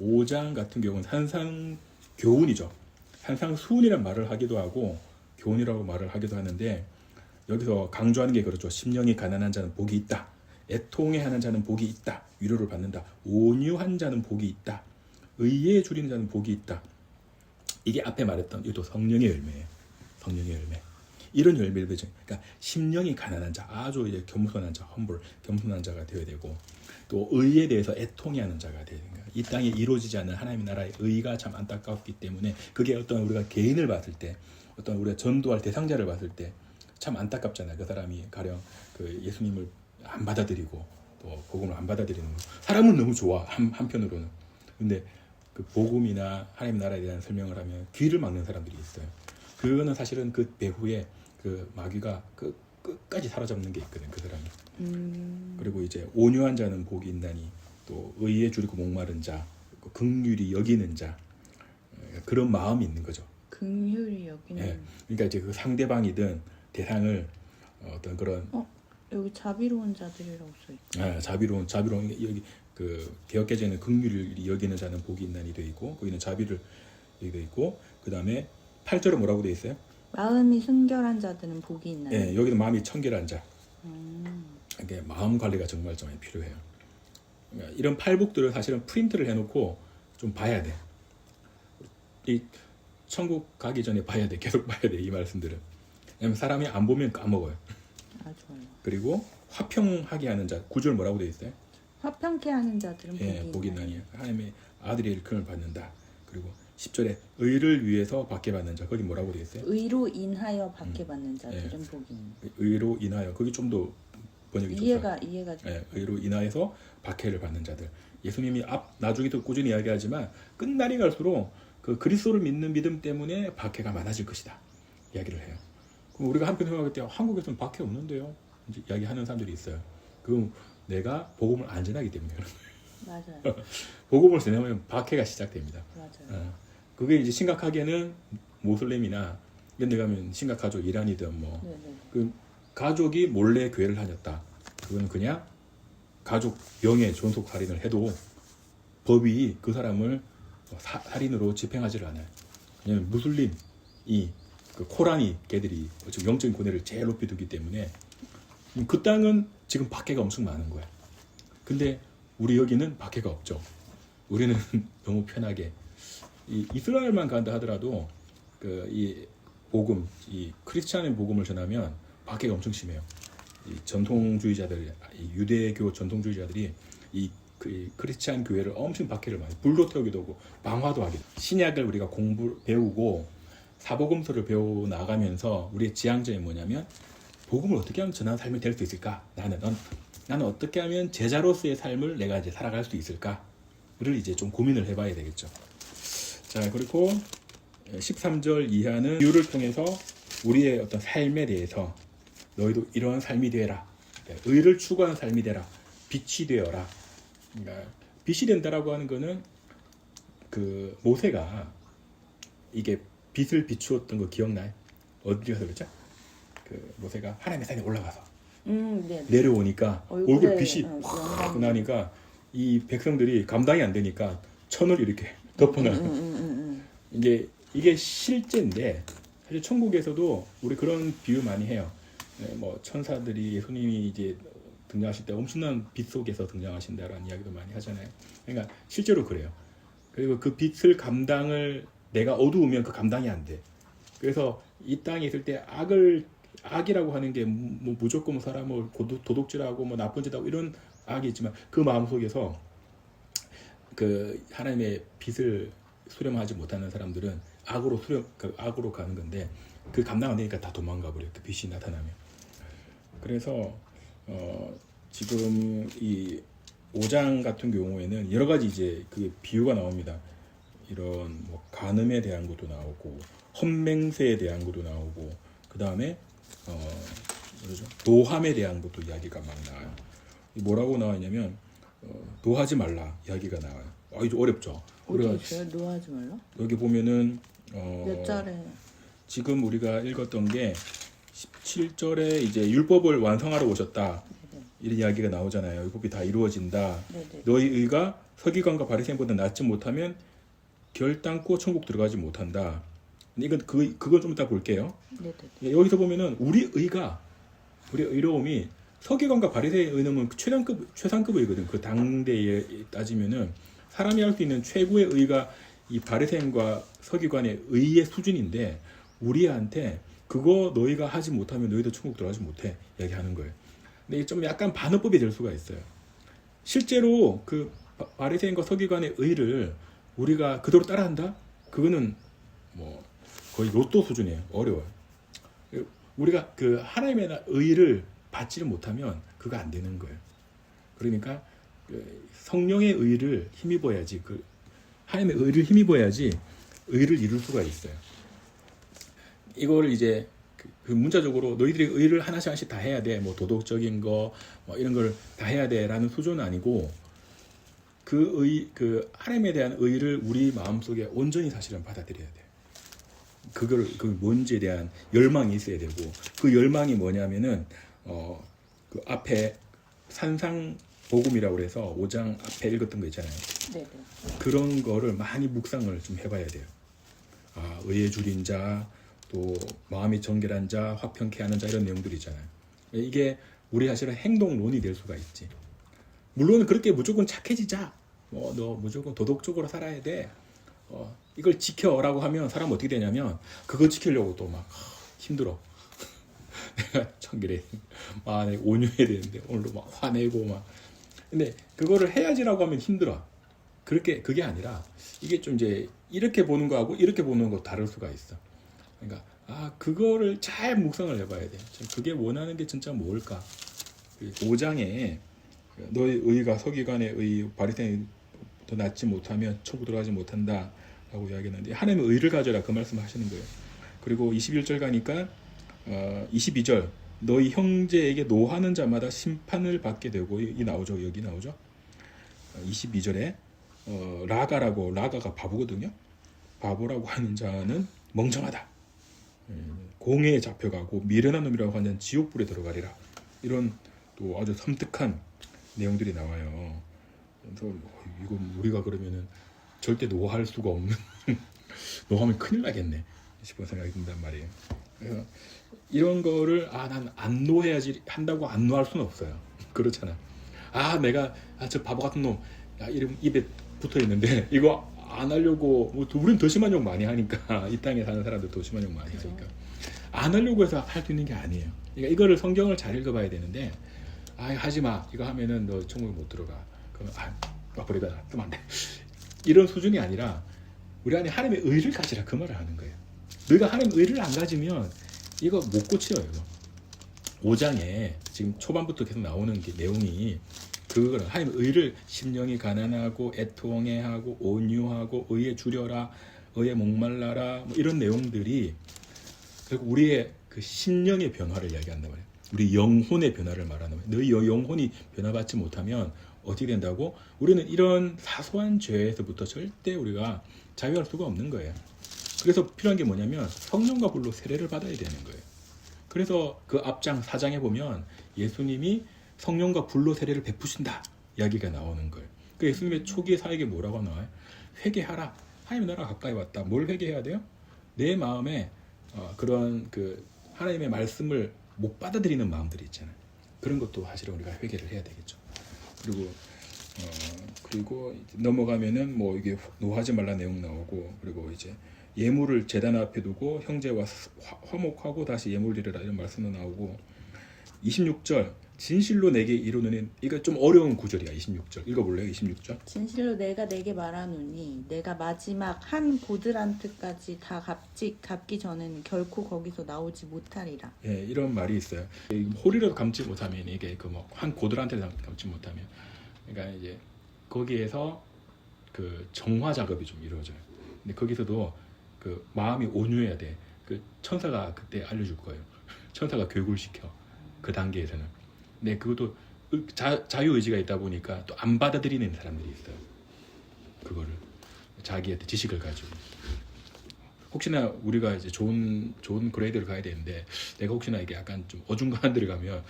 5장 같은 경우는 산상 교훈이죠. 산상 수훈이란 말을 하기도 하고 교훈이라고 말을 하기도 하는데 여기서 강조하는 게 그렇죠. 심령이 가난한 자는 복이 있다. 애통해하는 자는 복이 있다. 위로를 받는다. 온유한 자는 복이 있다. 의에 줄이는 자는 복이 있다. 이게 앞에 말했던 이것도 성령의 열매예요. 성령의 열매. 이런 열매를 맺죠. 그러니까 심령이 가난한 자, 아주 이제 겸손한 자, 험불, 겸손한 자가 되어야 되고 또 의에 대해서 애통해하는 자가 되어야 됩니다. 이 땅에 이루어지지 않는 하나님의 나라의 의가 참 안타깝기 때문에 그게 어떤 우리가 개인을 봤을 때, 어떤 우리가 전도할 대상자를 봤을 때 참 안타깝잖아요. 그 사람이 가령 그 예수님을 안 받아들이고 또 복음을 안 받아들이는 거. 사람은 너무 좋아 한편으로는. 근데 그 복음이나 하나님 나라에 대한 설명을 하면 귀를 막는 사람들이 있어요. 그거는 사실은 그 배후에 그 마귀가 끝까지 사로잡는 게 있거든, 그 사람이. 그리고 이제 온유한 자는 복이 있나니 또 의에 줄이고 목마른 자, 긍휼히 여기는 자, 그런 마음이 있는 거죠. 긍휼히 여기는. 예, 그러니까 이제 그 상대방이든 대상을 어떤 그런 여기 자비로운 자들이라고 써있죠. 자비로운 여기 그 개역개정에는 긍휼히 여기는 자는 복이 있나니 되어 있고 거기는 자비를 여기 되어 있고 그 다음에 8절은 뭐라고 되어 있어요? 마음이 순결한 자들은 복이 있나요? 예, 여기는 마음이 청결한 자. 이게 마음 관리가 정말 필요해요. 그러니까 이런 팔복들을 사실은 프린트를 해놓고 좀 봐야 돼. 이 천국 가기 전에 봐야 돼. 계속 봐야 돼. 이 말씀들은. 왜냐면 사람이 안 보면 까먹어요. 아, 좋아요. 그리고 화평하게 하는 자. 9절 뭐라고 되어 있어요? 화평케 하는 자들은 복이 있나니 하나님의 아들의 일컬음을 받는다. 그리고 10절에 의를 위해서 받게 받는 자. 거기 뭐라고 되어 있어요? 의로 인하여 받게 받는 자들은 복이 있나요? 의로 인하여. 거기 좀 더 번역이 좋다. 이해가 좀. 의로 인하여서 박해를 받는 자들. 예수님이 나중에도 꾸준히 이야기하지만 끝날이 갈수록 그 그리스도를 믿는 믿음 때문에 박해가 많아질 것이다. 이야기를 해요. 그럼 우리가 한편 생각할 때 한국에서는 박해 없는데요. 이제 이야기하는 사람들이 있어요. 그럼 내가 복음을 안 전하기 때문에 그런 거예요. 맞아요. 복음을 전하면 박해가 시작됩니다. 맞아요. 그게 이제 심각하게는 모슬렘이나 이런 데 가면 심각하죠. 이란이든 뭐. 네네. 그 가족이 몰래 교회를 다녔다. 그건 그냥 가족 명예 존속 살인을 해도 법이 그 사람을 살인으로 집행하지를 않아요. 왜냐하면 무슬림이 그 코란이 걔들이 지금 영적인 고뇌를 제일 높이 두기 때문에 그 땅은 지금 박해가 엄청 많은 거야. 근데 우리 여기는 박해가 없죠. 우리는 너무 편하게 이 이스라엘만 간다 하더라도 그 이 복음, 이 크리스찬의 복음을 전하면 박해가 엄청 심해요. 이 전통주의자들, 이 유대교 전통주의자들이 이 크리스찬 교회를 엄청 박해를 많이 불로 태우기도 하고 방화도 하기도. 신약을 우리가 배우고 사복음서를 배워 나가면서 우리의 지향점이 뭐냐면 복음을 어떻게 하면 전하는 삶이 될 수 있을까? 나는 어떻게 하면 제자로서의 삶을 내가 이제 살아갈 수 있을까를 이제 좀 고민을 해봐야 되겠죠. 자, 그리고 13절 이하는 비유를 통해서 우리의 어떤 삶에 대해서 너희도 이러한 삶이 되라. 그러니까 의를 추구하는 삶이 되라. 빛이 되어라. 그러니까 빛이 된다라고 하는 거는 그 모세가 이게 빛을 비추었던 거 기억나요? 어디 가서 그랬죠? 그 모세가 하나님의 산에 올라가서 네. 내려오니까 얼굴 빛이 확 영광이. 나니까 이 백성들이 감당이 안 되니까 천을 이렇게 덮어놔요. 이게 실제인데 사실 천국에서도 우리 그런 비유 많이 해요. 뭐 천사들이 예수님이 이제 등장하실 때 엄청난 빛 속에서 등장하신다라는 이야기도 많이 하잖아요. 그러니까 실제로 그래요. 그리고 그 빛을 감당을 내가 어두우면 그 감당이 안 돼. 그래서 이 땅에 있을 때 악이라고 하는 게 뭐 무조건 사람을 도둑질하고 뭐 나쁜 짓하고 이런 악이 있지만 그 마음 속에서 그 하나님의 빛을 수렴하지 못하는 사람들은 악으로 가는 건데 그 감당 안 되니까 다 도망가 버려요. 그 빛이 나타나면. 그래서 지금 이 5장 같은 경우에는 여러 가지 이제 그 비유가 나옵니다. 이런 뭐 간음에 대한 것도 나오고 헛맹세에 대한 것도 나오고 그 다음에 노함에 대한 것도 이야기가 막 나와요. 뭐라고 나왔냐면 노하지 말라 이야기가 나와요. 이제 어렵죠. 어디 있어요? 노하지 말라? 여기 보면은 몇 절에? 지금 우리가 읽었던 게 17절에 이제 율법을 완성하러 오셨다. 네네. 이런 이야기가 나오잖아요. 율법이 다 이루어진다. 네네. 너희 의가 서기관과 바리새인보다 낫지 못하면 결단코 천국 들어가지 못한다. 이건 그걸 좀 이따 볼게요. 네네. 여기서 보면은 우리 의로움이 서기관과 바리새인의 의는 최상급 의거든. 그 당대에 따지면은 사람이 할 수 있는 최고의 의가 이 바리새인과 서기관의 의의 수준인데 우리한테 그거 너희가 하지 못하면 너희도 천국 들어가지 못해 얘기하는 거예요. 근데 이게 좀 약간 반어법이 될 수가 있어요. 실제로 그 바리새인과 서기관의 의를 우리가 그대로 따라한다? 그거는 뭐 거의 로또 수준이에요. 어려워요. 우리가 그 하나님의 의를 받지를 못하면 그거 안 되는 거예요. 그러니까 그 성령의 의를 힘입어야지, 그 하나님의 의를 힘입어야지 의를 이룰 수가 있어요. 이거를 이제 그 문자적으로 너희들이 의를 하나씩 다 해야 돼. 뭐 도덕적인 거, 뭐 이런 걸 다 해야 돼라는 수준은 아니고 그 하나님에 대한 의를 우리 마음속에 온전히 사실은 받아들여야 돼요. 그 뭔지에 대한 열망이 있어야 되고 그 열망이 뭐냐면은 그 앞에 산상복음이라고 그래서 5장 앞에 읽었던 거 있잖아요. 네네. 그런 거를 많이 묵상을 좀 해봐야 돼요. 의에 줄인 자, 또 마음이 정결한 자, 화평케 하는 자 이런 내용들이 있잖아요. 이게 우리 사실은 행동론이 될 수가 있지. 물론 그렇게 무조건 착해지자, 뭐 너 무조건 도덕적으로 살아야 돼, 이걸 지켜라고 하면 사람은 어떻게 되냐면 그거 지키려고 또 막 힘들어. 내가 청결해, 내가 온유해야 되는데 오늘도 막 화내고 막. 근데 그거를 해야지라고 하면 힘들어. 그게 아니라 이게 좀 이제 이렇게 보는 거하고 이렇게 보는 거 다를 수가 있어. 그러니까 그거를 잘 묵상을 해봐야 돼. 그게 원하는 게 진짜 뭘까? 5장에 너의 의가 서기관의 의, 바리새인이 더 낫지 못하면 천국 들어가지 못한다 라고 이야기했는데 하나님의 의를 가져라 그 말씀을 하시는 거예요. 그리고 21절 가니까 22절 너희 형제에게 노하는 자마다 심판을 받게 되고 여기 나오죠. 22절에 라가가 바보거든요. 바보라고 하는 자는 멍청하다. 공회에 잡혀가고 미련한 놈이라고 하는 지옥불에 들어가리라. 이런 또 아주 섬뜩한 내용들이 나와요. 그래서 이건 우리가 그러면은 절대 노할 수가 없는 노하면 큰일 나겠네 싶은 생각이 든단 말이에요. 그래서 이런 거를 난 안 노해야지 한다고 안 노할 수는 없어요. 그렇잖아. 내가 저 바보 같은 놈 이름 입에 붙어 있는데 이거 안 하려고 우리는 더 심한 욕 많이 하니까 이 땅에 사는 사람들 더 심한 욕 많이 그죠. 하니까 안 하려고 해서 할 수 있는 게 아니에요. 그러니까 이거를 성경을 잘 읽어봐야 되는데 하지 마 이거 하면은 너 천국에 못 들어가. 그러면 버리다 쓰면 안 돼. 이런 수준이 아니라 우리 안에 하나님의 의를 가지라 그 말을 하는 거예요. 너희가 하나님의 의를 안 가지면 이거 못 고쳐요. 이거 5장에 지금 초반부터 계속 나오는 게 내용이 그거는 하나님의 의를 심령이 가난하고 애통해하고 온유하고 의에 주려라 의에 목말라라 뭐 이런 내용들이 결국 우리의 그 심령의 변화를 이야기한단 말이에요. 우리 영혼의 변화를 말하는 거예요. 너희 영혼이 변화받지 못하면 어떻게 된다고? 우리는 이런 사소한 죄에서부터 절대 우리가 자유할 수가 없는 거예요. 그래서 필요한 게 뭐냐면 성령과 불로 세례를 받아야 되는 거예요. 그래서 그 앞장 4장에 보면 예수님이 성령과 불로 세례를 베푸신다 이야기가 나오는 거예요. 그 예수님의 초기의 사역이 뭐라고 나와요? 회개하라. 하나님 나라 가까이 왔다. 뭘 회개해야 돼요? 내 마음에 그런 그 하나님의 말씀을 못 받아들이는 마음들이 있잖아요. 그런 것도 사실은 우리가 회개를 해야 되겠죠. 그리고 넘어가면은 뭐 이게 노하지 말라 내용 나오고 그리고 이제 예물을 제단 앞에 두고 형제와 화목하고 다시 예물 드리라 이런 말씀도 나오고 26절 진실로 내게 이루느니 이거 좀 어려운 구절이야. 26절 읽어볼래요? 26절 진실로 내가 내게 말하노니 내가 마지막 한 보드란트까지 다 갚기 전에는 결코 거기서 나오지 못하리라. 예, 이런 말이 있어요. 홀이라도 감지 못하면 이게 그 뭐 한 고들한테 감지 못하면 그러니까 이제 거기에서 그 정화 작업이 좀 이루어져요. 근데 거기서도 그 마음이 온유해야 돼. 그 천사가 그때 알려줄 거예요. 천사가 교육을 시켜 그 단계에서는. 근데 그것도 자유 의지가 있다 보니까 또 안 받아들이는 사람들이 있어요. 그거를 자기한테 지식을 가지고. 혹시나 우리가 이제 좋은 그레이드를 가야 되는데 내가 혹시나 이게 약간 좀 어중간한 데를 가면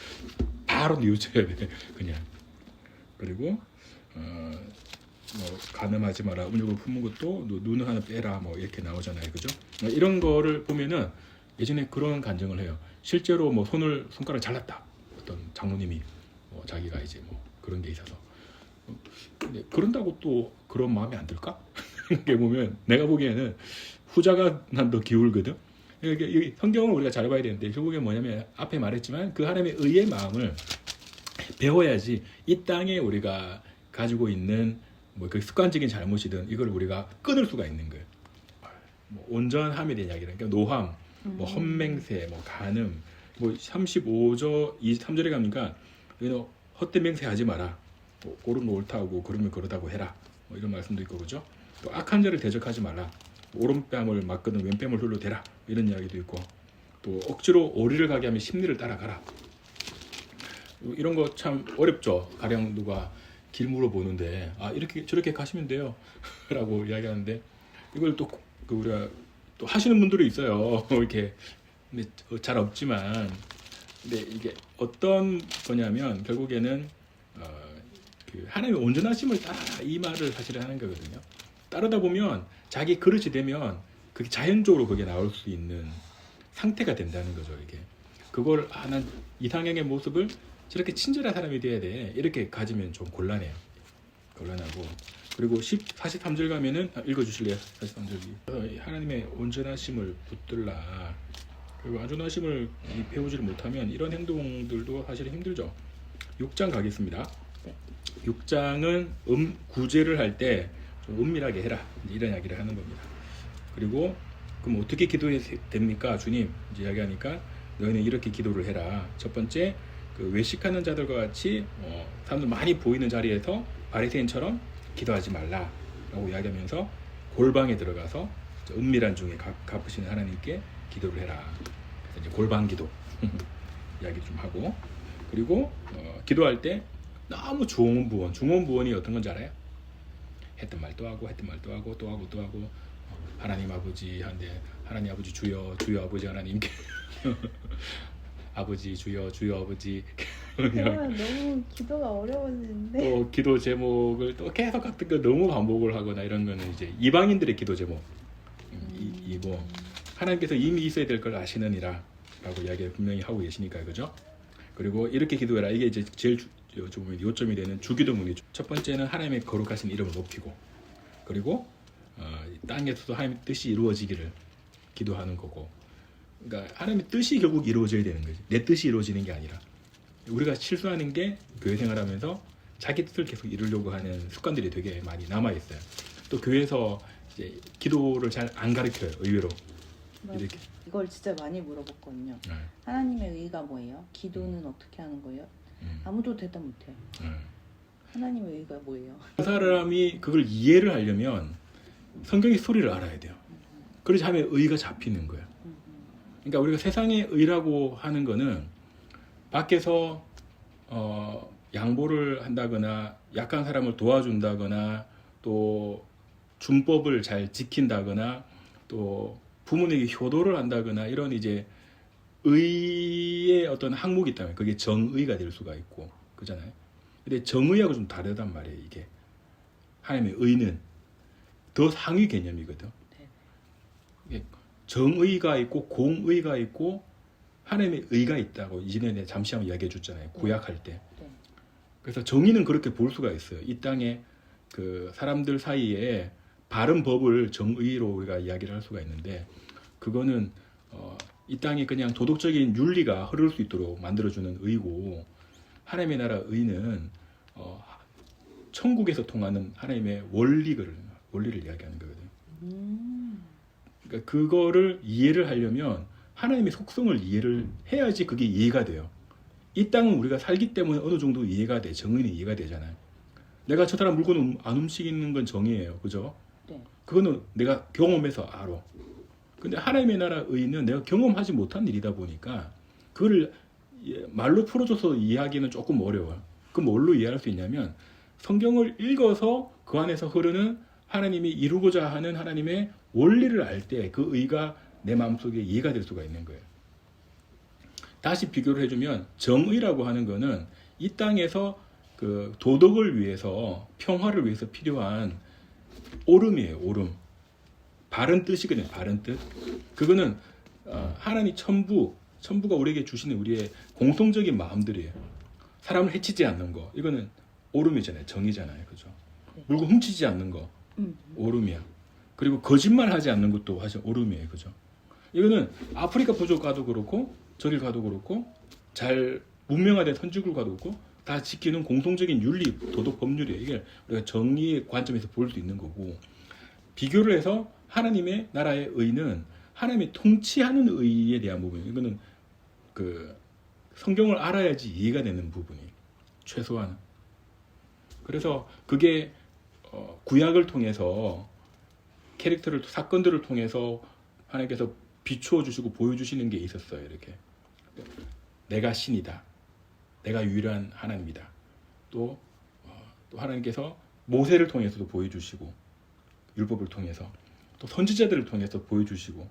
바로 뉘우쳐야 돼 그냥. 그리고 뭐 간음하지 마라, 음욕을 품는 것도 눈을 하나 빼라, 뭐 이렇게 나오잖아요, 그죠? 이런 거를 보면은 예전에 그런 간증을 해요. 실제로 뭐 손가락 잘랐다, 어떤 장로님이 자기가 이제 뭐 그런 게 있어서. 근데 그런다고 또 그런 마음이 안 들까? 이렇게 보면 내가 보기에는 후자가 난 더 기울거든. 이 성경을 우리가 잘 봐야 되는데 결국에 뭐냐면 앞에 말했지만 그 하나님의 의의 마음을 배워야지 이 땅에 우리가 가지고 있는 뭐 그 습관적인 잘못이든 이걸 우리가 끊을 수가 있는 거예요. 뭐 온전함에 대한 이야기를, 그러니까 노함, 뭐 헛맹세, 뭐 간음, 뭐 35절 23절에 가니까 헛된 맹세하지 마라. 뭐 옳은 거 옳다고 그러면 그러다고 해라. 뭐 이런 말씀도 있고 그죠? 또 악한 자를 대적하지 말라. 오른뺨을 맞거든 왼뺨을 흘러대라. 이런 이야기도 있고 또 억지로 오리를 가게 하면 심리를 따라가라. 이런 거 참 어렵죠. 가령 누가 길 물어보는데 이렇게 저렇게 가시면 돼요 라고 이야기하는데 이걸 또 우리가 또 하시는 분들이 있어요. 이렇게 근데 잘 없지만 근데 이게 어떤 거냐면 결국에는 그 하나님의 온전하심을 따라라 이 말을 사실 하는 거거든요. 따르다 보면 자기 그릇이 되면 그게 자연적으로 그게 나올 수 있는 상태가 된다는 거죠. 이게 그걸 난 이상형의 모습을 저렇게 친절한 사람이 돼야 돼 이렇게 가지면 좀 곤란해요. 곤란하고 그리고 43절 가면은 읽어주실래요? 43절 하나님의 온전하심을 붙들라. 그리고 온전하심을 배우지를 못하면 이런 행동들도 사실 힘들죠. 6장 가겠습니다. 6장은 구제를 할 때 좀 은밀하게 해라 이런 이야기를 하는 겁니다. 그리고 그럼 어떻게 기도해야 됩니까? 주님 이제 이야기하니까 너희는 이렇게 기도를 해라. 첫 번째 그 외식하는 자들과 같이 사람들 많이 보이는 자리에서 바리새인처럼 기도하지 말라라고 이야기하면서 골방에 들어가서 은밀한 중에 갚으시는 하나님께 기도를 해라. 그래서 이제 골방기도 이야기 좀 하고 그리고 기도할 때 너무 중원부원이 어떤 건지 알아요? 했던 말 또 하고 했던 말 또 하고 또 하고 또 하고 하나님 아버지 한데 하나님 아버지 주여 아버지 하나님께 아버지 주여 아버지 그러면 너무 기도가 어려워지는데 또 기도 제목을 또 계속 같은 거 너무 반복을 하거나 이런 거는 이제 이방인들의 기도 제목 이고 하나님께서 이미 있어야 될 걸 아시느니라 라고 이야기를 분명히 하고 계시니까 그죠? 그리고 이렇게 기도해라. 이게 이제 제일 요점이 되는 주기도문이죠. 첫 번째는 하나님의 거룩하신 이름을 높이고 그리고 땅에서도 하나님의 뜻이 이루어지기를 기도하는 거고 그러니까 하나님의 뜻이 결국 이루어져야 되는 거지. 내 뜻이 이루어지는 게 아니라 우리가 실수하는 게 교회 생활하면서 자기 뜻을 계속 이루려고 하는 습관들이 되게 많이 남아 있어요. 또 교회에서 이제 기도를 잘 안 가르쳐요. 의외로 이렇게. 이걸 진짜 많이 물어봤거든요. 네. 하나님의 의가 뭐예요? 기도는 어떻게 하는 거예요? 아무도 대답 못해요. 하나님의 의가 뭐예요? 그 사람이 그걸 이해를 하려면 성경의 소리를 알아야 돼요. 그래서 하면 의가 잡히는 거예요. 그러니까 우리가 세상의 의라고 하는 거는 밖에서 양보를 한다거나 약한 사람을 도와준다거나 또 준법을 잘 지킨다거나 또 부모에게 효도를 한다거나 이런 이제 의의 어떤 항목이 있다면 그게 정의가 될 수가 있고 그잖아요. 근데 정의하고 좀 다르단 말이에요. 이게 하나님의 의는 더 상위 개념이거든. 이게 정의가 있고 공의가 있고 하나님의 의가 있다고 이전에 내가 잠시 한번 이야기해 줬잖아요. 구약할 때. 그래서 정의는 그렇게 볼 수가 있어요. 이 땅에 그 사람들 사이에 바른 법을 정의로 우리가 이야기를 할 수가 있는데 그거는 이 땅에 그냥 도덕적인 윤리가 흐를 수 있도록 만들어주는 의고 하나님의 나라 의는 천국에서 통하는 하나님의 원리를 이야기하는 거거든요. 그러니까 그거를 이해를 하려면 하나님의 속성을 이해를 해야지 그게 이해가 돼요. 이 땅은 우리가 살기 때문에 어느 정도 이해가 돼. 정의는 이해가 되잖아요. 내가 저 사람 물건을 안 움직이는 건 정의예요. 그죠? 네. 그거는 내가 경험해서 알아. 근데 하나님의 나라 의는 내가 경험하지 못한 일이다 보니까 그거를 말로 풀어줘서 이해하기는 조금 어려워요. 그럼 뭘로 이해할 수 있냐면 성경을 읽어서 그 안에서 흐르는 하나님이 이루고자 하는 하나님의 원리를 알 때 그 의가 내 마음속에 이해가 될 수가 있는 거예요. 다시 비교를 해주면 정의라고 하는 거는 이 땅에서 그 도덕을 위해서 평화를 위해서 필요한 옳음이에요. 옳음. 바른 뜻이거든요. 바른 뜻. 그거는 하나님 천부가 우리에게 주시는 우리의 공통적인 마음들이에요. 사람을 해치지 않는 거. 이거는 옳음이잖아요. 정의잖아요. 그죠? 물건 훔치지 않는 거. 옳음이야. 그리고 거짓말하지 않는 것도 사실 옳음이에요. 그죠? 이거는 아프리카 부족 가도 그렇고 저길 가도 그렇고 잘 문명화된 선진국 가도 그렇고 다 지키는 공통적인 윤리, 도덕 법률이에요. 이게 우리가 정의의 관점에서 볼 수 있는 거고 비교를 해서 하나님의 나라의 의는 하나님의 통치하는 의에 대한 부분. 이거는 그 성경을 알아야지 이해가 되는 부분이 최소한. 그래서 그게 구약을 통해서 캐릭터를 사건들을 통해서 하나님께서 비추어 주시고 보여주시는 게 있었어요. 이렇게 내가 신이다. 내가 유일한 하나님이다. 또 하나님께서 모세를 통해서도 보여주시고 율법을 통해서 또 선지자들을 통해서 보여주시고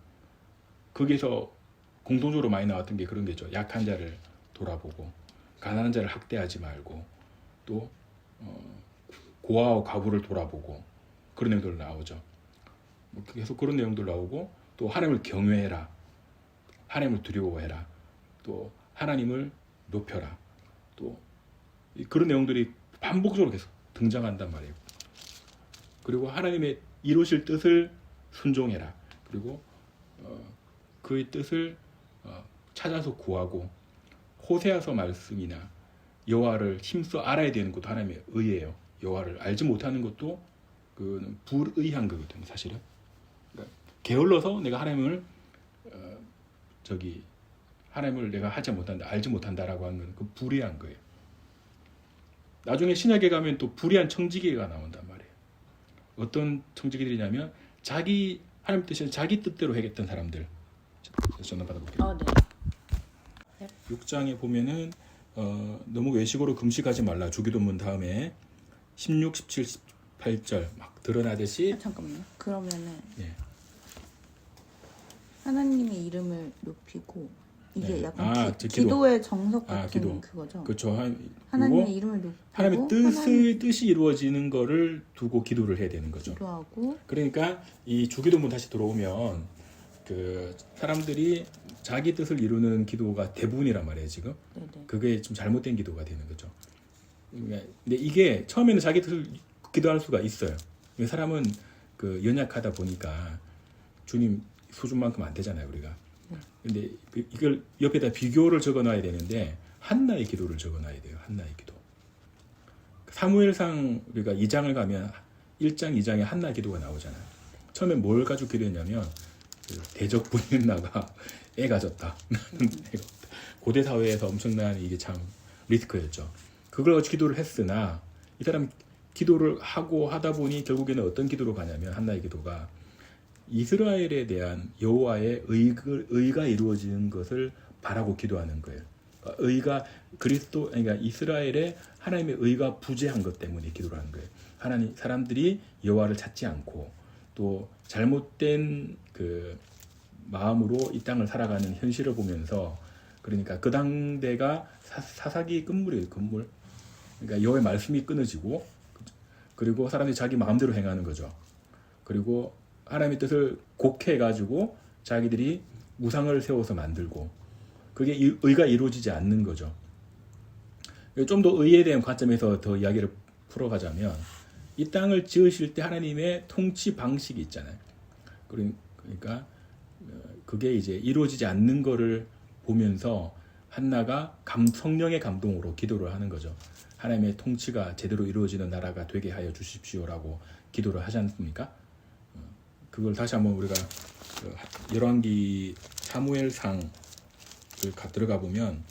거기에서 공통적으로 많이 나왔던 게 그런 게죠. 약한 자를 돌아보고 가난한 자를 학대하지 말고 또 고아와 과부를 돌아보고 그런 내용들 나오죠. 계속 그런 내용들 나오고 또 하나님을 경외해라. 하나님을 두려워해라. 또 하나님을 높여라. 또 그런 내용들이 반복적으로 계속 등장한단 말이에요. 그리고 하나님의 이루실 뜻을 순종해라. 그리고 그의 뜻을 찾아서 구하고 호세아서 말씀이나 여호와를 힘써 알아야 되는 것도 하나님의 의예요. 여호와를 알지 못하는 것도 그는 불의한 거거든요. 사실은 그러니까 게을러서 내가 하나님을 하나님을 내가 하지 못한다, 알지 못한다라고 하는 건 그 불의한 거예요. 나중에 신약에 가면 또 불의한 청지기가 나온단 말이에요. 어떤 청지기들이냐면 하나님 뜻이 자기 뜻대로 해겠던 사람들. 전화 받아볼게요. 네. 6장에 보면은 너무 외식으로 금식하지 말라. 주기도문 다음에 16, 17, 18절 막 드러나듯이. 잠깐만요. 그러면은 네. 하나님의 이름을 높이고 이게 네. 약간 기도. 기도의 정석 같은 기도. 그거죠. 그렇죠. 하나님의 이름을 높이고 하나님의 뜻이 이루어지는 거를 두고 기도를 해야 되는 거죠. 기도하고 그러니까 이 주기도문 다시 들어오면 그 사람들이 자기 뜻을 이루는 기도가 대부분이란 말이에요. 지금 네네. 그게 좀 잘못된 기도가 되는 거죠. 근데 이게 처음에는 자기 뜻을 기도할 수가 있어요. 사람은 그 연약하다 보니까 주님 수준만큼 안 되잖아요, 우리가. 근데 이걸 옆에다 비교를 적어놔야 되는데 한나의 기도를 적어놔야 돼요. 한나의 기도. 사무엘상 우리가 2장을 가면 1장, 2장에 한나 기도가 나오잖아요. 처음에 뭘 가지고 기도했냐면 대적 부인 나가 애가 졌다. 고대 사회에서 엄청난 이게 참 리스크였죠. 그걸 가지고 기도를 했으나 이 사람 기도를 하고 하다 보니 결국에는 어떤 기도로 가냐면 한나의 기도가 이스라엘에 대한 여호와의 의가 이루어지는 것을 바라고 기도하는 거예요. 의가 그러니까 이스라엘의 하나님의 의가 부재한 것 때문에 기도를 하는 거예요. 사람들이 여호와를 찾지 않고 또 잘못된 그 마음으로 이 땅을 살아가는 현실을 보면서 그러니까 그 당대가 사사기 끝물이에요. 끝물. 그러니까 여호와의 말씀이 끊어지고 그리고 사람들이 자기 마음대로 행하는 거죠. 그리고 하나님의 뜻을 곡해가지고 자기들이 우상을 세워서 만들고 그게 의가 이루어지지 않는 거죠. 좀 더 의에 대한 관점에서 더 이야기를 풀어가자면 이 땅을 지으실 때 하나님의 통치 방식이 있잖아요. 그러니까 그게 이제 이루어지지 않는 거를 보면서 한나가 성령의 감동으로 기도를 하는 거죠. 하나님의 통치가 제대로 이루어지는 나라가 되게 하여 주십시오라고 기도를 하지 않습니까? 그걸 다시 한번 우리가 열왕기 사무엘상을 들어가 보면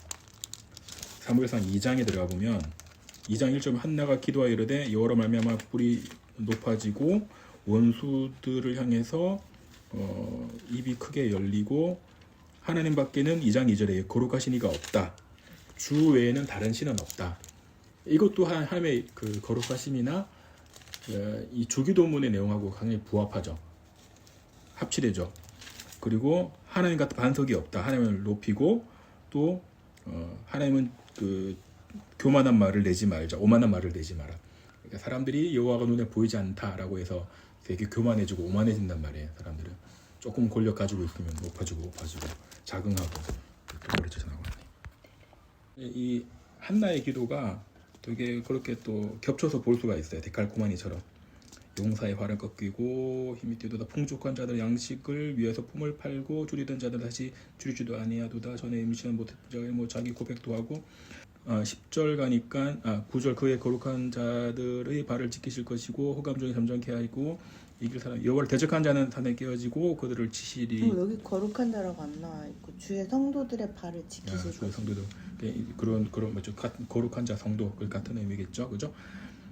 사무엘상 2장에 들어가 보면 2장 1절 한나가 기도하여 이르되 여호와로 말미암아 뿔이 높아지고 원수들을 향해서 입이 크게 열리고 하나님 밖에는 2장 2절에 거룩하신 이가 없다. 주 외에는 다른 신은 없다. 이것도 하나님의 그 거룩하심이나 이 주기도문의 내용하고 굉장히 부합하죠. 합치되죠. 그리고 하나님 같은 반석이 없다. 하나님을 높이고 또 하나님은 그 교만한 말을 내지 말자. 오만한 말을 내지 마라. 그러니까 사람들이 여호와가 눈에 보이지 않다라고 해서 되게 교만해지고 오만해진단 말이에요. 사람들은 조금 권력 가지고 있으면 높아지고 자긍하고 그렇게 나가네. 이 한나의 기도가 되게 그렇게 또 겹쳐서 볼 수가 있어요. 데칼코마니처럼 용사의 활을 꺾이고 힘이 뛰도다 풍족한 자들 양식을 위해서 품을 팔고 줄이던 자들 다시 줄이지도 아니하도다 전에 임신한 못했던 자가 뭐 자기 고백도 하고 10절 가니까 9절 그의 거룩한 자들의 발을 지키실 것이고 호감중에 잠잠케 하고 이길 사람 여호와를 대적한 자는 산에 깨어지고 그들을 치시리. 여기 거룩한 자라고 안 나와 있고 주의 성도들의 발을 지키실 주의 것. 성도들 그런 뭐죠 거룩한 자 성도 그 같은 의미겠죠, 그죠?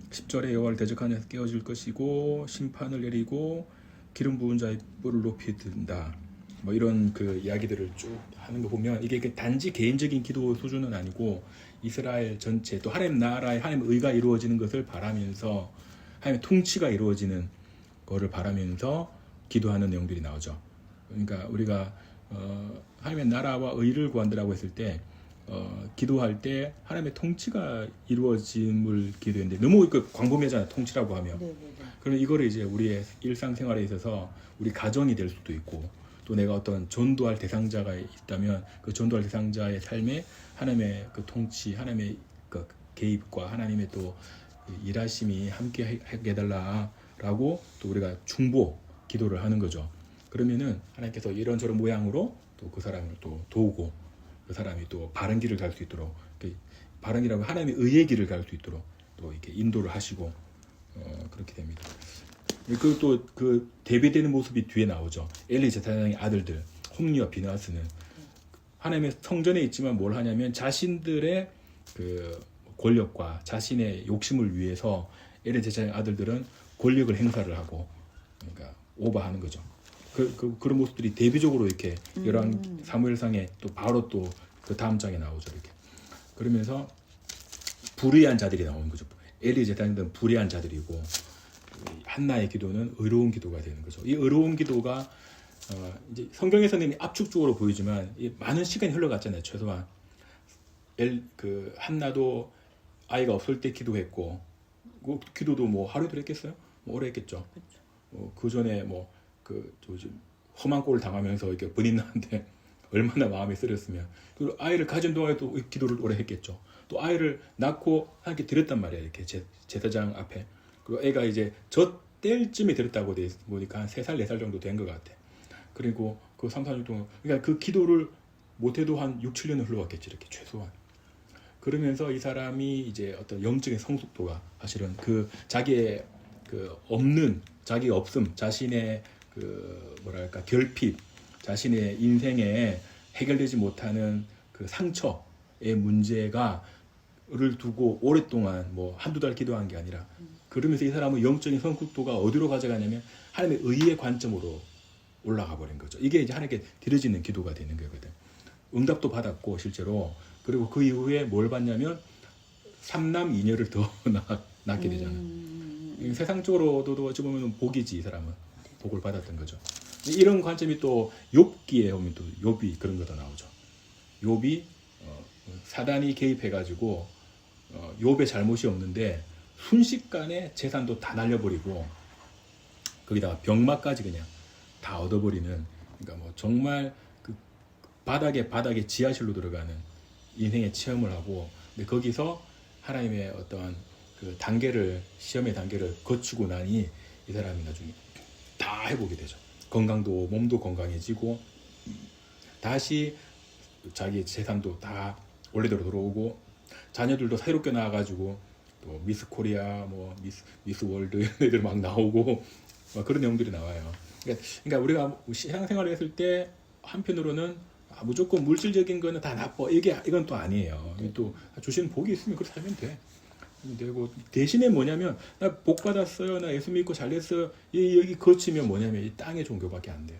10절에 여호와를 대적한 자에서 깨어질 것이고 심판을 내리고 기름 부은 자의 뿔을 높이 든다. 뭐 이런 그 이야기들을 쭉 하는 거 보면 이게 단지 개인적인 기도 수준은 아니고 이스라엘 전체 또 하나님 나라의 하나님 의가 이루어지는 것을 바라면서 하나님의 통치가 이루어지는 거를 바라면서 기도하는 내용들이 나오죠. 그러니까 우리가 하나님의 나라와 의를 구한다라고 했을 때 기도할 때 하나님의 통치가 이루어짐을 기도했는데 너무 광범위하잖아요. 통치라고 하면. 네네네. 그럼 이거를 이제 우리의 일상생활에 있어서 우리 가정이 될 수도 있고 또 내가 어떤 전도할 대상자가 있다면 그 전도할 대상자의 삶에 하나님의 그 통치, 하나님의 그 개입과 하나님의 또 일하심이 함께 하게 해달라라고 또 우리가 중보 기도를 하는 거죠. 그러면은 하나님께서 이런저런 모양으로 또 그 사람을 또 도우고 그 사람이 또 바른 길을 갈 수 있도록 바른 길이라고 하나님의 의의 길을 갈 수 있도록 또 이렇게 인도를 하시고 그렇게 됩니다. 그또 그 대비되는 모습이 뒤에 나오죠. 엘리 제사장의 아들들 홈리와 비느하스는 하나님의 성전에 있지만 뭘 하냐면 자신들의 그 권력과 자신의 욕심을 위해서 엘리 제사장의 아들들은 권력을 행사를 하고 그러니까 오버하는 거죠. 그런 모습들이 대비적으로 이렇게 열왕 사무엘상에 또 바로 또 그 다음 장에 나오죠. 이렇게 그러면서 불의한 자들이 나오는 거죠. 엘리 제사장들은 불의한 자들이고 한나의 기도는 의로운 기도가 되는 거죠. 이 의로운 기도가 이제 성경에서는 압축적으로 보이지만 많은 시간이 흘러갔잖아요. 최소한 그 한나도 아이가 없을 때 기도했고 그 기도도 뭐 하루 이틀 했겠어요? 뭐 오래 했겠죠. 그 전에 뭐 그 험한 꼴을 당하면서 이렇게 본인한테 얼마나 마음이 쓰렸으면 그리고 아이를 가진 동안에도 기도를 오래 했겠죠. 또 아이를 낳고 함께 드렸단 말이야. 이렇게 제사장 앞에. 그리고 애가 이제 저 때쯤에 드렸다고 돼 보니까 한 3살, 4살 정도 된 것 같아. 그리고 그 3, 4년 동안 그러니까 그 기도를 못해도 한 6, 7년은 흘러갔겠지. 이렇게 최소한. 그러면서 이 사람이 이제 어떤 영적인 성숙도가 사실은 그 자기의 그 없는 자기 없음, 자신의 그 뭐랄까 결핍, 자신의 인생에 해결되지 못하는 그 상처의 문제가를 두고 오랫동안 뭐 한두 달 기도한 게 아니라 그러면서 이 사람은 영적인 성숙도가 어디로 가져가냐면 하나님의 의의 관점으로 올라가 버린 거죠. 이게 이제 하나님께 드려지는 기도가 되는 거거든. 응답도 받았고 실제로 그리고 그 이후에 뭘 받냐면 3남 2녀를 더 낳게 되잖아요. 세상적으로도 어찌 보면 복이지 이 사람은. 복을 받았던 거죠. 이런 관점이 또 욥기에 오면 또 욥이 그런 거도 나오죠. 욥이 사단이 개입해가지고 욥의 잘못이 없는데 순식간에 재산도 다 날려버리고 거기다가 병마까지 그냥 다 얻어버리는 그러니까 뭐 정말 그 바닥에 지하실로 들어가는 인생의 체험을 하고 근데 거기서 하나님의 어떠한 그 시험의 단계를 거치고 나니 이 사람이 나중에 다 회복이 되죠. 건강도 몸도 건강해지고 다시 자기 재산도 다 원래대로 들어오고 자녀들도 새롭게 나와가지고 또 미스 코리아 뭐 미스 월드 이런 애들 막 나오고 막 그런 내용들이 나와요. 그러니까 우리가 신앙생활을 했을 때 한편으로는 무조건 물질적인 거는 다 나빠 이건 또 아니에요. 또 주시는 복이 있으면 그렇게 살면 돼. 되고 대신에 뭐냐면 나 복 받았어요, 나 예수 믿고 잘됐어요. 여기 거치면 뭐냐면 이 땅의 종교밖에 안 돼요.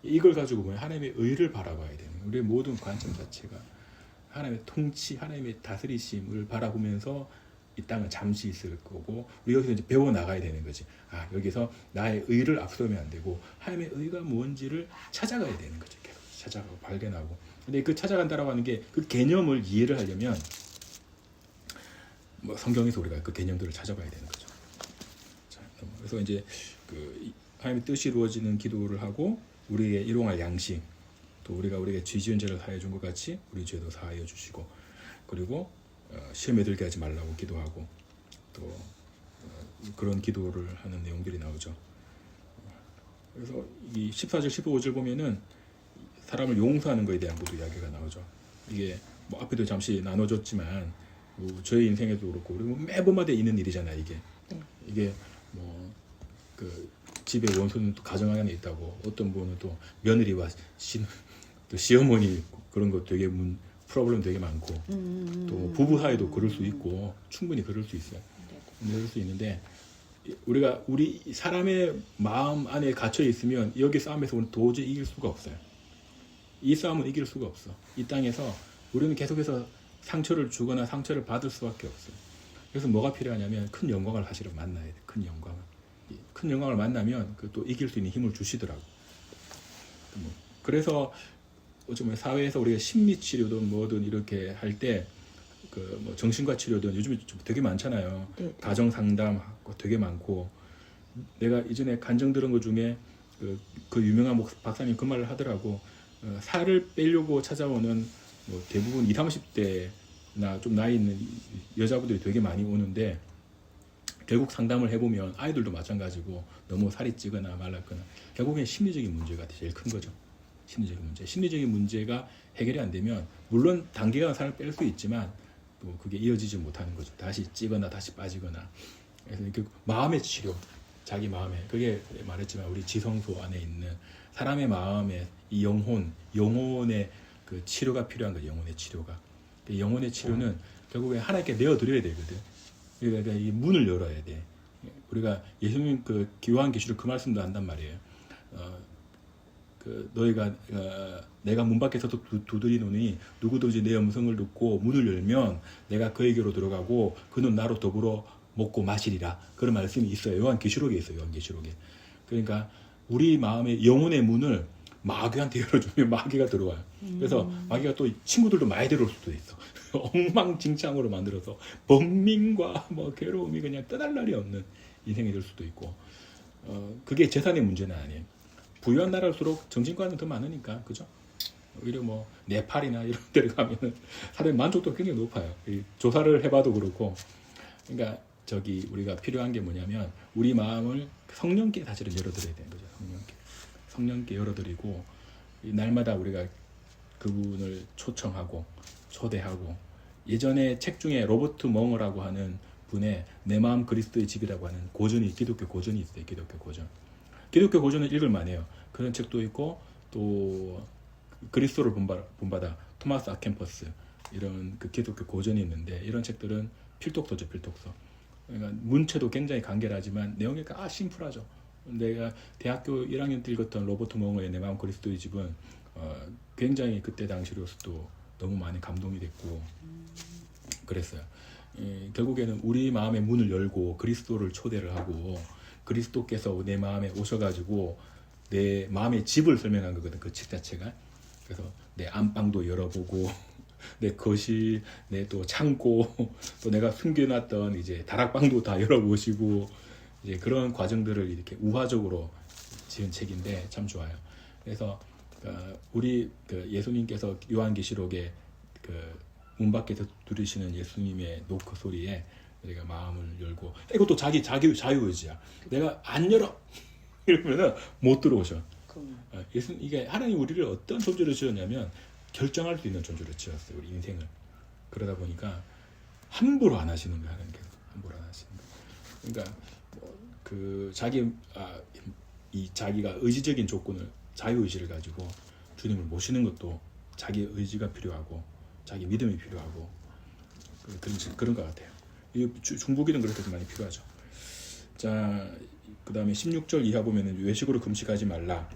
이걸 가지고 뭐냐 하나님의 의를 바라봐야 되는 거예요. 우리의 모든 관점 자체가 하나님의 통치, 하나님의 다스리심을 바라보면서 이 땅은 잠시 있을 거고 우리 여기서 이제 배워 나가야 되는 거지. 여기서 나의 의를 앞서면 안 되고 하나님의 의가 뭔지를 찾아가야 되는 거죠. 계속 찾아가고 발견하고. 근데 그 찾아간다라고 하는 게 그 개념을 이해를 하려면 뭐 성경에서 우리가 그 개념들을 찾아봐야 되는 거죠. 자, 그래서 이제 그 하나님의 뜻이 이루어지는 기도를 하고 우리의 일용할 양식, 또 우리에게 죄 지은 죄를 사하여 준 것 같이 우리 죄도 사하여 주시고, 그리고 시험에 들게 하지 말라고 기도하고, 또 그런 기도를 하는 내용들이 나오죠. 그래서 이 14절 15절 보면은 사람을 용서하는 것에 대한 것도 이야기가 나오죠. 이게 뭐 앞에도 잠시 나눠줬지만 뭐 저희 인생에도 그렇고 우리 뭐 매번마다 있는 일이잖아요. 이게 뭐 그 집에 원수는 또 가정 안에 있다고, 어떤 분은 또 며느리와 또 시어머니 그런 거 되게 프로블럼 되게 많고, 또 부부 사이도 그럴 수 있고 충분히 그럴 수 있어요. 그럴 수 있는데 우리 사람의 마음 안에 갇혀 있으면 여기 싸움에서 우리는 도저히 이길 수가 없어요. 이 싸움은 이길 수가 없어. 이 땅에서 우리는 계속해서 상처를 주거나 상처를 받을 수밖에 없어요. 그래서 뭐가 필요하냐면 큰 영광을 사실은 만나야 돼. 큰 영광을. 큰 영광을 만나면 그 또 이길 수 있는 힘을 주시더라고. 그래서 어쩌면 사회에서 우리가 심리 치료든 뭐든 이렇게 할 때 그 뭐 정신과 치료든 요즘에 좀 되게 많잖아요. 가정 상담 되게 많고, 내가 이전에 간증 들은 것 중에 그 유명한 박사님 그 말을 하더라고. 살을 빼려고 찾아오는 뭐 대부분 20, 30대나 좀 나이 있는 여자분들이 되게 많이 오는데, 결국 상담을 해보면 아이들도 마찬가지고 너무 살이 찌거나 말랐거나 결국엔 심리적인 문제가 제일 큰 거죠. 심리적인 문제가 해결이 안 되면 물론 단기간 살을 뺄 수 있지만 또 그게 이어지지 못하는 거죠. 다시 찌거나 다시 빠지거나. 그래서 결국 마음의 치료, 자기 마음에, 그게 말했지만 우리 지성소 안에 있는 사람의 마음의 이 영혼의 그 치료가 필요한 거예요. 영혼의 치료가. 그 영혼의 치료는 결국에 하나님께 내어드려야 되거든. 그러니까 이 문을 열어야 돼. 우리가 예수님 그 요한계시록 그 말씀도 한단 말이에요. 그 너희가 내가 문 밖에서 두드리노니 누구든지 내 음성을 듣고 문을 열면 내가 그에게로 들어가고 그는 나로 더불어 먹고 마시리라. 그런 말씀이 있어요. 요한계시록에 있어요. 요한계시록에. 그러니까 우리 마음의 영혼의 문을 마귀한테 열어주면 마귀가 들어와요. 그래서 마귀가 또 친구들도 많이 들어올 수도 있어. 엉망진창으로 만들어서 번민과 뭐 괴로움이 그냥 떠날 날이 없는 인생이 될 수도 있고, 그게 재산의 문제는 아니에요. 부유한 나라일수록 정신과는 더 많으니까, 그죠? 오히려 뭐 네팔이나 이런 데를 가면은 사람의 만족도가 굉장히 높아요. 조사를 해봐도 그렇고. 그러니까 우리가 필요한 게 뭐냐면 우리 마음을 성령께 사실은 열어드려야 되는 거죠. 성령께 열어드리고, 날마다 우리가 그분을 초청하고 초대하고, 예전에 책 중에 로버트 멍어라고 하는 분의 내 마음 그리스도의 집이라고 하는 기독교 고전이 있어요. 기독교 고전을 읽을만해요. 그런 책도 있고, 또 그리스도를 본받아 토마스 아켄퍼스, 이런 그 기독교 고전이 있는데, 이런 책들은 필독서죠. 그러니까 문체도 굉장히 간결하지만 내용이 심플하죠. 내가 대학교 1학년 때 읽었던 로버트 멍어의 내 마음 그리스도의 집은 굉장히 그때 당시로서도 너무 많이 감동이 됐고 그랬어요. 결국에는 우리 마음의 문을 열고 그리스도를 초대를 하고, 그리스도께서 내 마음에 오셔가지고 내 마음의 집을 설명한 거거든, 그 책 자체가. 그래서 내 안방도 열어보고 내 거실, 내 또 창고, 또 내가 숨겨놨던 이제 다락방도 다 열어보시고, 이제 그런 과정들을 이렇게 우화적으로 지은 책인데 참 좋아요. 그래서 우리 예수님께서 요한계시록에 문 밖에서 들으시는 예수님의 노크 소리에 우리가 마음을 열고, 이것도 자기 자유의지야. 내가 안 열어 이러면은 못 들어오셔. 이게 하나님 우리를 어떤 존재로 지었냐면 결정할 수 있는 존재로 지었어요, 우리 인생을. 그러다 보니까 함부로 안 하시는 거예요, 하나님께서. 함부로 안 하시는 거예요. 그러니까 자기가 의지적인 조건을, 자유의지를 가지고 주님을 모시는 것도 자기 의지가 필요하고 자기 믿음이 필요하고 그런 것 같아요. 중보기는 그렇게 좀 많이 필요하죠. 자, 그 다음에 16절 이하 보면은 외식으로 금식하지 말라.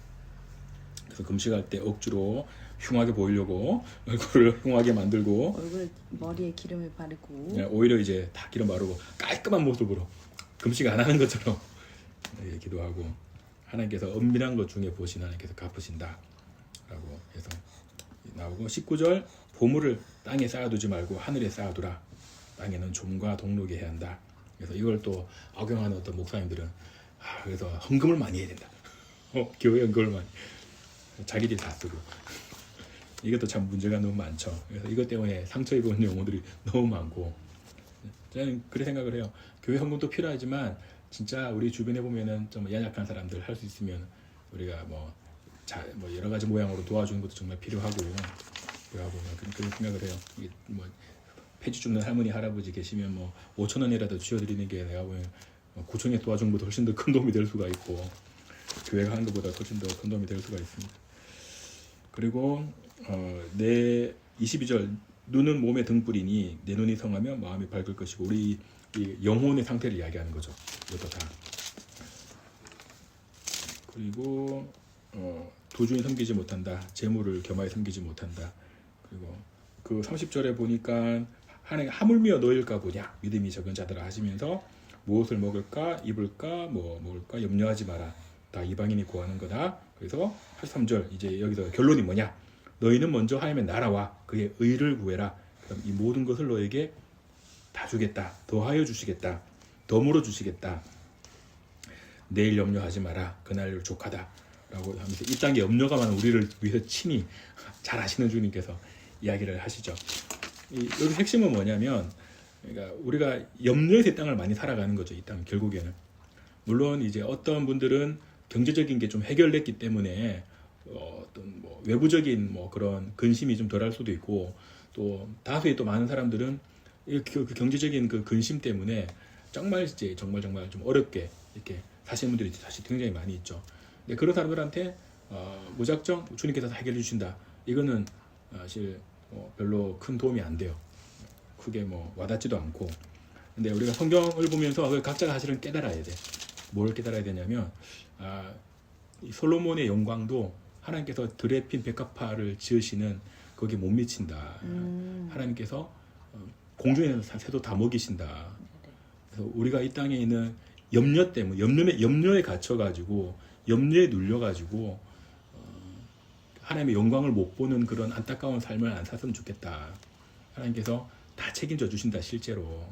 그래서 금식할 때 억지로 흉하게 보이려고 얼굴을 흉하게 만들고, 머리에 기름을 바르고, 오히려 이제 다 기름 바르고 깔끔한 모습으로 금식 안 하는 것처럼 기도하고, 하나님께서 은밀한 것 중에 보신 하나님께서 갚으신다 라고 해서 나오고, 19절 보물을 땅에 쌓아두지 말고 하늘에 쌓아두라. 땅에는 좀과 동록이 해야 한다. 그래서 이걸 또 악용하는 어떤 목사님들은 그래서 헌금을 많이 해야 된다. 교회 헌금을 많이 자기들이 다 쓰고 이것도 참 문제가 너무 많죠. 그래서 이것 때문에 상처 입은 영혼들이 너무 많고 저는 그렇게 생각을 해요. 교회 헌금도 필요하지만 진짜 우리 주변에 보면은 좀 연약한 사람들 할 수 있으면 우리가 뭐 여러 가지 모양으로 도와주는 것도 정말 필요하고 그런 생각을 해요. 이게 뭐 폐지 줍는 할머니 할아버지 계시면 뭐 5천 원이라도 쥐어드리는 게 내가 보면 구청에 도와주는 것보다 훨씬 더 큰 도움이 될 수가 있고 교회가 하는 것보다 훨씬 더 큰 도움이 될 수가 있습니다. 그리고 내 22절 눈은 몸의 등불이니 내 눈이 성하며 마음이 밝을 것이고 우리 이 영혼의 상태를 이야기하는 거죠. 이것도 다. 그리고 도중에 섬기지 못한다. 재물을 겸하여 섬기지 못한다. 그리고 그 30절에 보니까 하나님 하물며 너일까 보냐 믿음이 적은 자들아 하시면서 무엇을 먹을까 입을까 뭐 먹을까 염려하지 마라. 다 이방인이 구하는 거다. 그래서 83절 이제 여기서 결론이 뭐냐? 너희는 먼저 하나님의 나라와 그의 의를 구해라. 그럼 이 모든 것을 너에게 다 주겠다. 더하여 주시겠다. 덤으로 주시겠다. 내일 염려하지 마라. 그날 족하다. 라고 하면서 이 땅에 염려가 많은 우리를 위해서 친히 잘 아시는 주님께서 이야기를 하시죠. 여기 핵심은 뭐냐면 그러니까 우리가 염려의 땅을 많이 살아가는 거죠. 이 땅 결국에는. 물론 이제 어떤 분들은 경제적인 게 좀 해결됐기 때문에 어떤 뭐 외부적인 뭐 그런 근심이 좀 덜할 수도 있고 또 다수의 또 많은 사람들은 그 경제적인 그 근심 때문에 정말 좀 어렵게 이렇게 사시는 분들이 사실 굉장히 많이 있죠. 근데 그런 사람들한테 무작정 주님께서 다 해결해 주신다. 이거는 사실 별로 큰 도움이 안 돼요. 크게 뭐 와닿지도 않고. 근데 우리가 성경을 보면서 각자가 사실은 깨달아야 돼. 뭘 깨달아야 되냐면 이 솔로몬의 영광도 하나님께서 들에 핀 백합화를 지으시는 거기에 못 미친다. 하나님께서 공중에 있는 새도 다 먹이신다. 그래서 우리가 이 땅에 있는 염려 때문에 염려에 갇혀가지고 염려에 눌려가지고 하나님의 영광을 못 보는 그런 안타까운 삶을 안 살았으면 좋겠다. 하나님께서 다 책임져 주신다. 실제로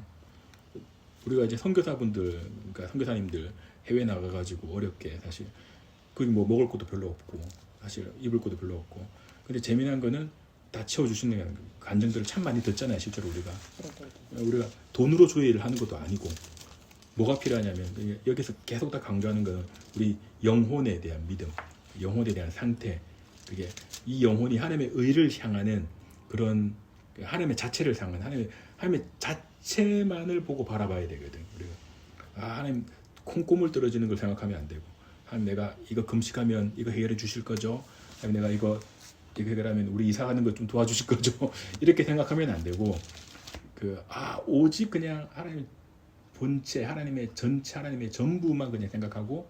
우리가 이제 선교사분들, 그러니까 선교사님들 해외 나가가지고 어렵게 사실 거기 뭐 먹을 것도 별로 없고 사실 입을 것도 별로 없고 근데 재미난 거는 다 채워주시는 간증들을 참 많이 듣잖아요. 실제로 우리가 돈으로 조회를 하는 것도 아니고 뭐가 필요하냐면 여기서 계속 다 강조하는 거는 우리 영혼에 대한 믿음, 영혼에 대한 상태. 그게 이 영혼이 하나님의 의를 향하는 그런 하나님의 자체를 향하는 하나님의 자체만을 보고 바라봐야 되거든. 우리가 하나님 콩고물 떨어지는 걸 생각하면 안 되고 하나님 내가 이거 금식하면 이거 해결해 주실 거죠. 하나님 내가 이거 해결하면 우리 이사 가는 거 좀 도와주실 거죠. 이렇게 생각하면 안 되고 오직 그냥 하나님의 본체, 하나님의 전체, 하나님의 전부만 그냥 생각하고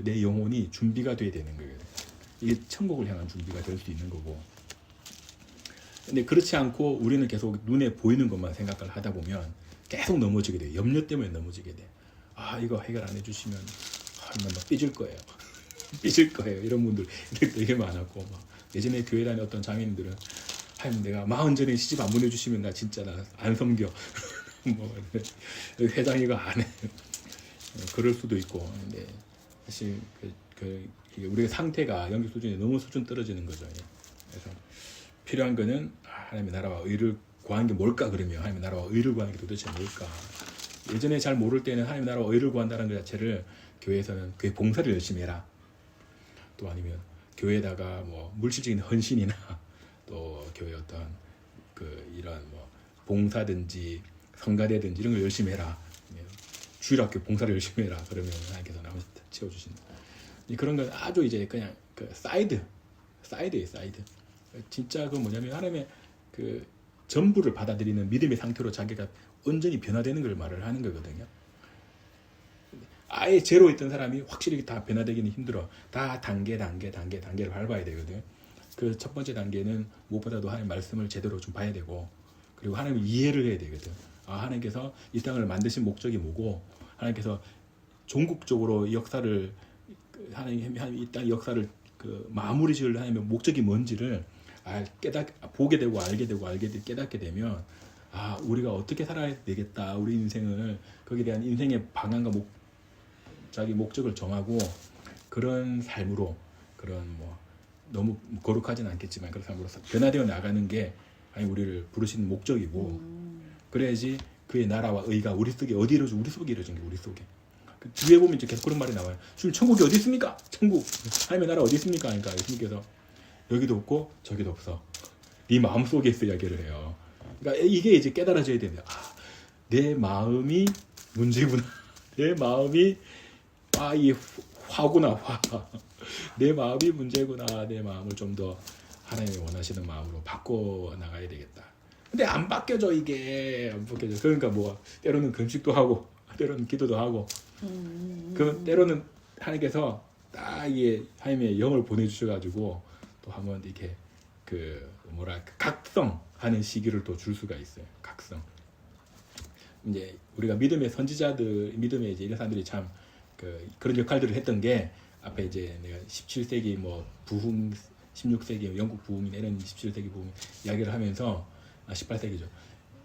내 영혼이 준비가 돼야 되는 거예요. 이게 천국을 향한 준비가 될 수 있는 거고. 근데 그렇지 않고 우리는 계속 눈에 보이는 것만 생각을 하다 보면 계속 넘어지게 돼요. 염려 때문에 넘어지게 돼. 이거 해결 안 해주시면 막 삐질 거예요. 삐질 거예요. 이런 분들 되게 많았고 예전에 교회 다니는 어떤 장인들은 하나님 내가 40전에 시집 안 보내주시면 나 진짜 안 섬겨. 회장이가 안 해. 그럴 수도 있고. 근데 사실 우리의 상태가 영적 수준이 너무 수준 떨어지는 거죠. 그래서 필요한 거는 하나님의 나라와 의를 구하는 게 뭘까 그러면 하나님의 나라와 의를 구하는 게 도대체 뭘까? 예전에 잘 모를 때는 하나님의 나라와 의를 구한다는 것 자체를 교회에서는 교회 봉사를 열심히 해라. 또 아니면 교회에다가 뭐 물질적인 헌신이나 또 교회 어떤 이런 뭐 봉사든지 성가대든지 이런 걸 열심히 해라. 주일학교 봉사를 열심히 해라. 그러면 하나님께서 나머지 다 채워주신다. 그런 건 아주 이제 그냥 사이드예요. 사이드. 진짜 뭐냐면 하나님의 전부를 받아들이는 믿음의 상태로 자기가 온전히 변화되는 걸 말을 하는 거거든요. 아예 제로 있던 사람이 확실히 다 변화되기는 힘들어. 다 단계를 밟아야 되거든요. 그 첫 번째 단계는 무엇보다도 하나님 말씀을 제대로 좀 봐야 되고 그리고 하나님을 이해를 해야 되거든. 하나님께서 이 땅을 만드신 목적이 뭐고 하나님께서 종국적으로 역사를 하나님 이 땅 역사를 마무리 지을 하나님의 목적이 뭔지를 보게 되고 알게 되고 깨닫게 되면 우리가 어떻게 살아야 되겠다. 우리 인생을 거기에 대한 인생의 방향과 자기 목적을 정하고 그런 삶으로 그런 뭐 너무 거룩하진 않겠지만 그런 삶으로 변화되어 나가는 게 우리를 부르시는 목적이고 그래야지 그의 나라와 의가 우리 속에 우리 속에 이루어진 게 우리 속에. 그 뒤에 보면 이제 계속 그런 말이 나와요. 주님 천국이 어디 있습니까? 천국 하나님의 나라 어디 있습니까? 그러니까 예수님께서 여기도 없고 저기도 없어. 네 마음 속에 있어 이야기를 해요. 그러니까 이게 이제 깨달아져야 됩니다. 내 마음이 문제구나. 내 마음이 이 화구나 화. 내 마음이 문제구나. 내 마음을 좀 더 하나님이 원하시는 마음으로 바꿔 나가야 되겠다. 근데 안 바뀌어져 이게 안 바뀌어져. 그러니까 뭐 때로는 금식도 하고 때로는 기도도 하고. 그 때로는 하나님께서 딱 이게 하나님의 영을 보내주셔가지고 또 한번 이렇게 각성하는 시기를 또 줄 수가 있어요. 각성. 이제 우리가 믿음의 선지자들, 믿음의 이제 이런 사람들이 참 그런 역할들을 했던 게 앞에 이제 내가 17세기 뭐 부흥, 16세기 영국 부흥이나 이런 17세기 부흥 이야기를 하면서 18세기죠.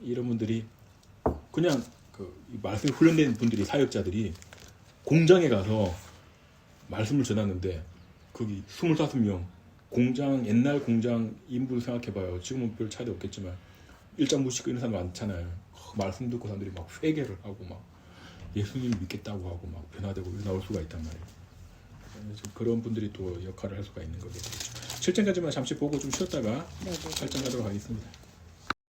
이런 분들이 그냥 말씀에 훈련된 분들이 사역자들이 공장에 가서 말씀을 전하는데 거기 25명 옛날 공장 인부를 생각해봐요. 지금은 별 차이도 없겠지만 일장 무식 이런 사람 많잖아요. 말씀 듣고 사람들이 막 회개를 하고 막 예수님 믿겠다고 하고 막 변화되고 나올 수가 있단 말이에요. 그래서 그런 분들이 또 역할을 할 수가 있는 거겠죠. 7장까지만 잠시 보고 좀 쉬었다가 8장 가도록 하겠습니다.